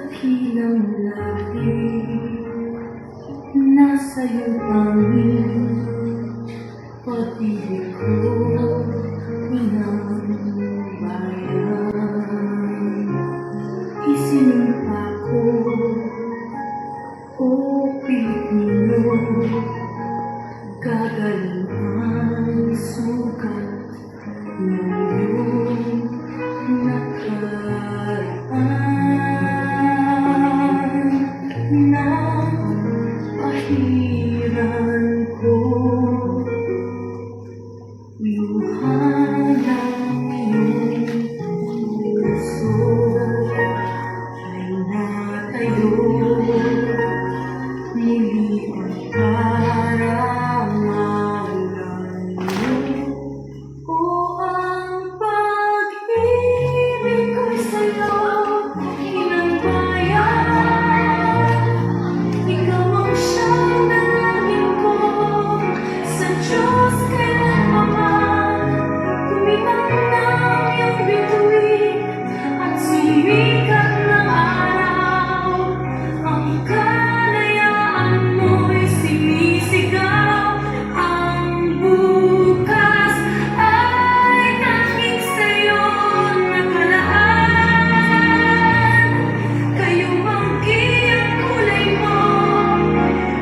dakilang lahi, nasa iyong pangin, pag-ibig ko, inang bayan. Isinumpa ko, o Pilipino, gagaling sugat ng iyong nakaraan na pahiran ko. Luha ng iyong puso ay natayo, muli ang karangalan mo. O ang pag-ibig ko'y sa'yo, inang bayan. Ikaw ang siyang dalangin ko sa Diyos kailanman. Kumitang ng iyong bituin at sumikat ng araw. Ang kalayaan mo'y sinisigaw. Ang bukas ay tanging sa'yo nakalaan. Kayo ang giyang kulay mo,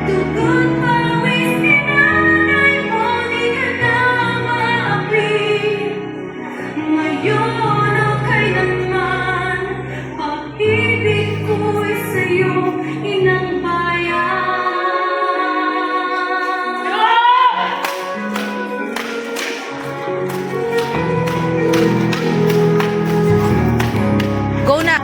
dugo't pawis tinanay mo, di ka na maapi. Ngayon o kailanman, pag-ibig ko'y sa'yo, inang bayan. Go na!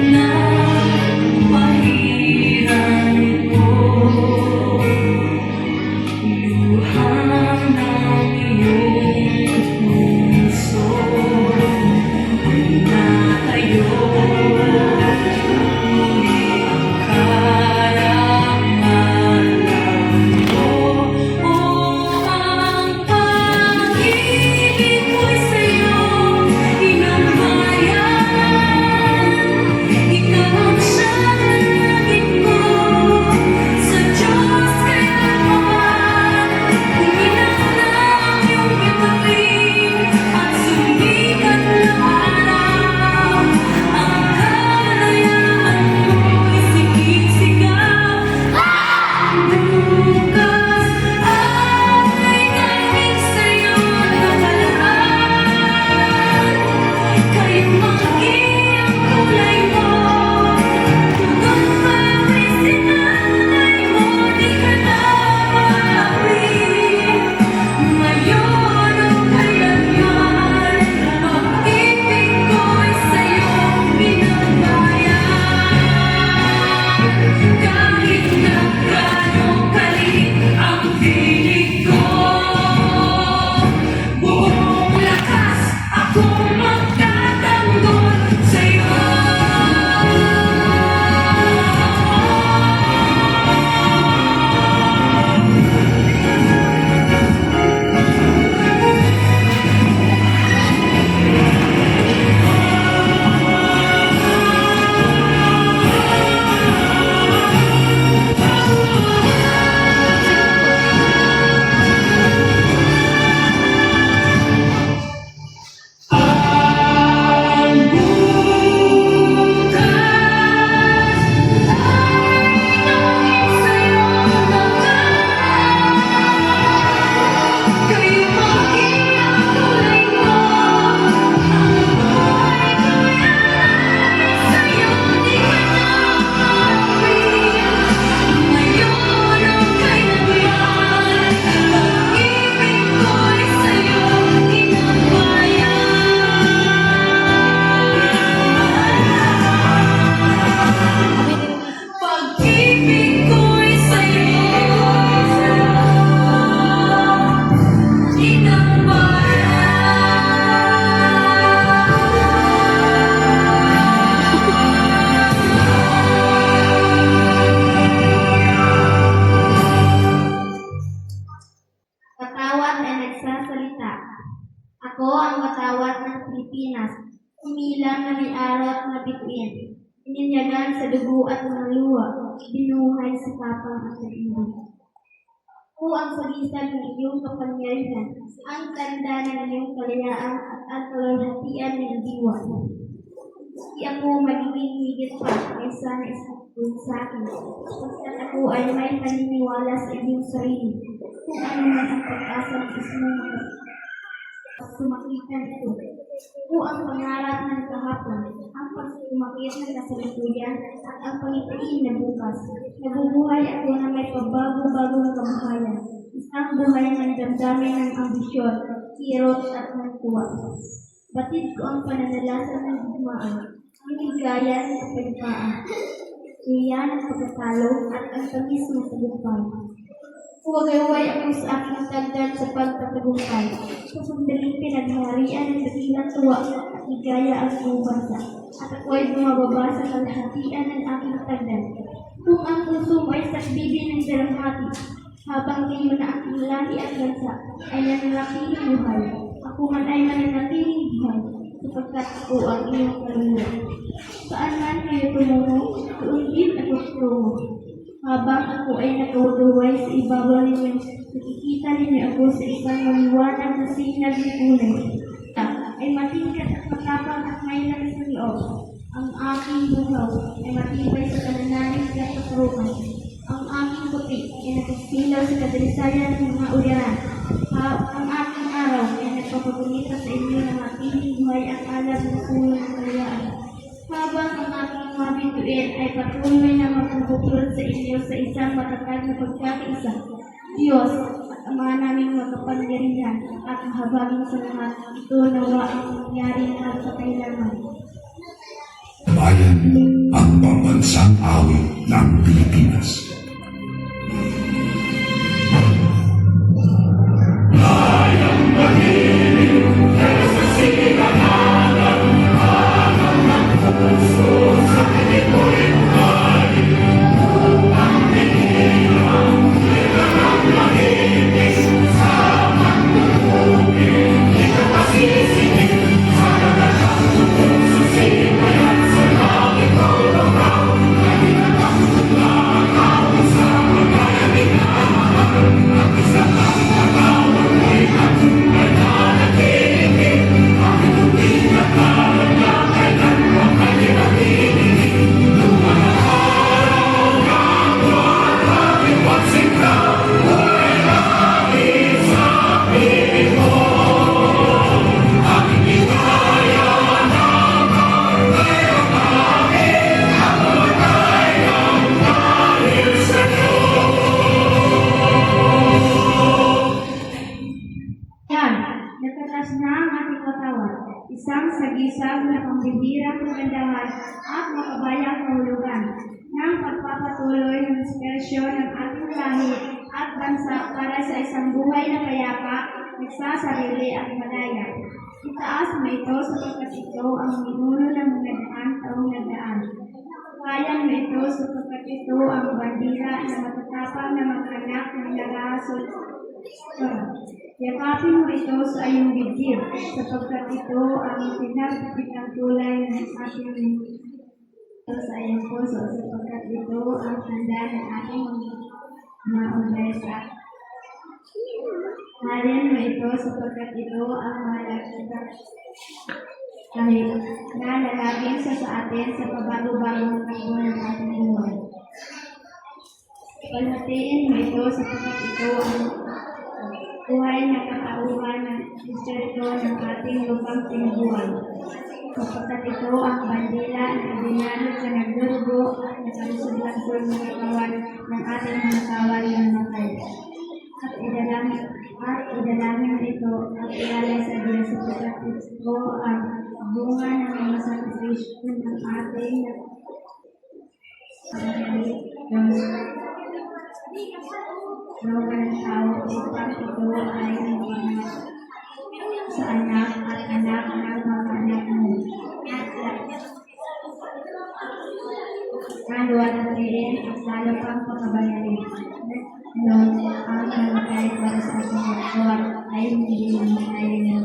Now mga bituin. Ininyagan sa dugo at mga luha, binuhay sa kapang at nag-ibig. Ako ang sagisag ng iyong kapangyarihan, ang tanda ng iyong kalayaan at ang kalwalhatian ng diwa. Di ako magiging higit pa kaysa na isang sa akin, sapagkat ako ay may paniniwala sa iyong sarili, kung ano man ang pag-asa ng isang sumakitan ito. Ito ang pangarap ng kahapon, ang pagsumakit ng kasalukuyan at ang pangitain na bukas. Nabubuhay ako na may pabago-bagong kabuhayan, isang buhay ng damdamin ng ambisyon, kirot at ng tuwa. Batid ko ang pananalasan ng digmaan, ang higaya ng kapagpaan, iyan ang pagkatalo at ang tamis ng tagumpay. Huwag-huway ako sa aking tagdan sa pagtatagumpay. Sa sandaling pinagharian ng dakilang tuwa at higaya ang iyong bansa. At ako ay bumababa sa kalahatian ng aking tagdan. Kung ang puso mo ay sakbibi ng dalamhati, habang ngayon na aking lahi at bansa ay nananatiling buhay, ako man ay mananatiling buhay, sapagkat ako ang iyong kaluluwa. Saan man kayo tumungo, doon din ako tutungo. Habang ako ay nakauduway sa ibabaw ninyo, nakikita ninyo ako sa isang maliwanag na sinag ng kulay. Ay matingkad at matapang at may lakas ng loob. Ang aking buhaw ay matibay sa kananalig at katurukan. Ang aking puti ay nagsilaw sa kadalisayan ng mga uliran. Ang aking araw ay nagpapagunita sa inyo ng matiling buhay at alam ng puno ng kalayaan. Habang ang aking mga bituin ay patuloy na magpupulot sa inyo sa isang matatag na pagkakaisa. Diyos at Ama naming makapangyarihan at mahabagin sa lahat, ito nawa ang mangyari na sa kailangan. Bayan, ang pambansang awit ng Pilipinas. Isang sagisag na pambibirang kagandahan at makabayang kahulugan ng pagpapatuloy ng inspirasyon ng ating lahi at bansa para sa isang buhay na payapa, nagsasarili at malaya. Itaas mo ito sapagkat ito ang minuno ng mga taong nagdaan. Kayan mo ito sapagkat ito ang bandila na matatapang na mag-anak ng nag-aasol. Yakapin mo ito sa iyong bibig, sapagkat ito ang pinagpipitang tulay ng ating ito sa iyong puso, sapagkat ito ang tanda ng ating mga omesa. Halin mo ito sapagkat ito ang malakita kahit nalalagin sa atin sa pabago-bagong takbo ng ating buhay. Palhatiin mo ito sapagkat ito ang buhay na katauhan ng Espiritu ng ating lupang sinubuan. Sapagkat ito ang bandila na dinalog sa nagdurugo at nakalusog-lansol ng katawan ng ating mga kawal ng matay. At idalangin ito at ialay sa Diyos sapagkat ito ang bunga ng mga sakripisyo ng ating ng tao upang ito ay sa anak at anak ng mga anak mo. Naluwalhatiin at lalo pang pagkabayarin. Noon, ang namatay para sa ating magkawat ay hindi namatay na.